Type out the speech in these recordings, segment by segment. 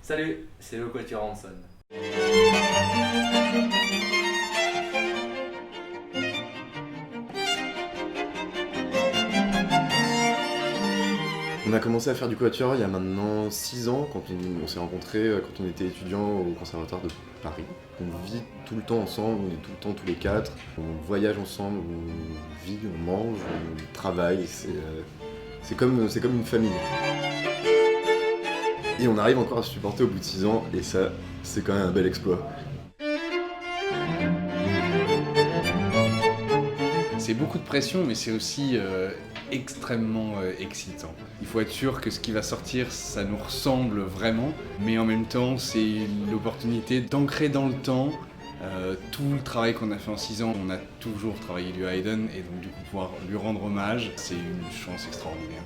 Salut, c'est le Quatuor Hanson. On a commencé à faire du quatuor il y a maintenant 6 ans, quand on s'est rencontrés quand on était étudiants au Conservatoire de Paris. On vit tout le temps ensemble, on est tout le temps tous les quatre, on voyage ensemble, on vit, on mange, on travaille, c'est comme une famille. Et on arrive encore à se supporter au bout de 6 ans, et ça, c'est quand même un bel exploit. C'est beaucoup de pression, mais c'est aussi extrêmement excitant. Il faut être sûr que ce qui va sortir, ça nous ressemble vraiment, mais en même temps, c'est l'opportunité d'ancrer dans le temps tout le travail qu'on a fait en 6 ans. On a toujours travaillé du Haydn, et donc du coup pouvoir lui rendre hommage, c'est une chance extraordinaire.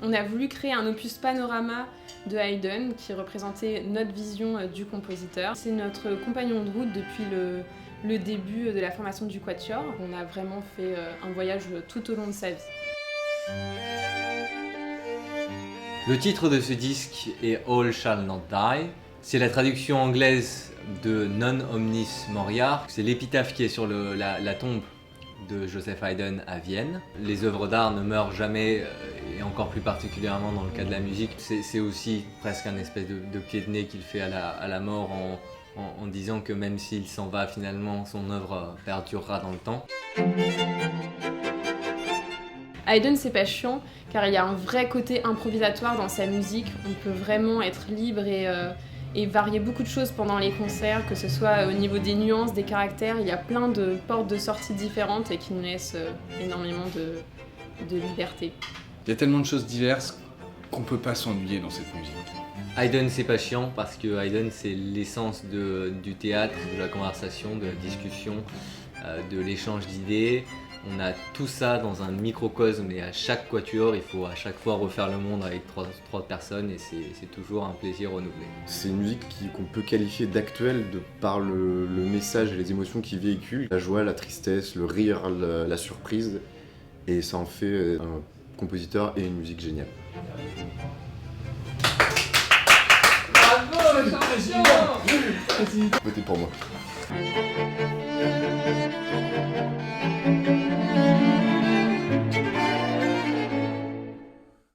On a voulu créer un opus panorama de Haydn qui représentait notre vision du compositeur. C'est notre compagnon de route depuis le début de la formation du Quatuor. On a vraiment fait un voyage tout au long de sa vie. Le titre de ce disque est All Shall Not Die. C'est la traduction anglaise de Non Omnis Moriar. C'est l'épitaphe qui est sur la tombe de Joseph Haydn à Vienne. Les œuvres d'art ne meurent jamais, et encore plus particulièrement dans le cas de la musique. C'est aussi presque un espèce de pied de nez qu'il fait à la mort en disant que même s'il s'en va finalement, son œuvre perdurera dans le temps. Haydn, c'est pas chiant car il y a un vrai côté improvisatoire dans sa musique. On peut vraiment être libre et varier beaucoup de choses pendant les concerts, que ce soit au niveau des nuances, des caractères. Il y a plein de portes de sortie différentes et qui nous laissent énormément de liberté. Il y a tellement de choses diverses qu'on peut pas s'ennuyer dans cette musique. Haydn, c'est pas chiant parce que Haydn, c'est l'essence du théâtre, de la conversation, de la discussion, de l'échange d'idées. On a tout ça dans un microcosme, et à chaque quatuor, il faut à chaque fois refaire le monde avec trois personnes, et c'est toujours un plaisir renouvelé. C'est une musique qu'on peut qualifier d'actuelle de par le message et les émotions qu'il véhicule. La joie, la tristesse, le rire, la surprise, et ça en fait un compositeur et une musique géniale. Bravo, Jean-Jean! Votez pour moi.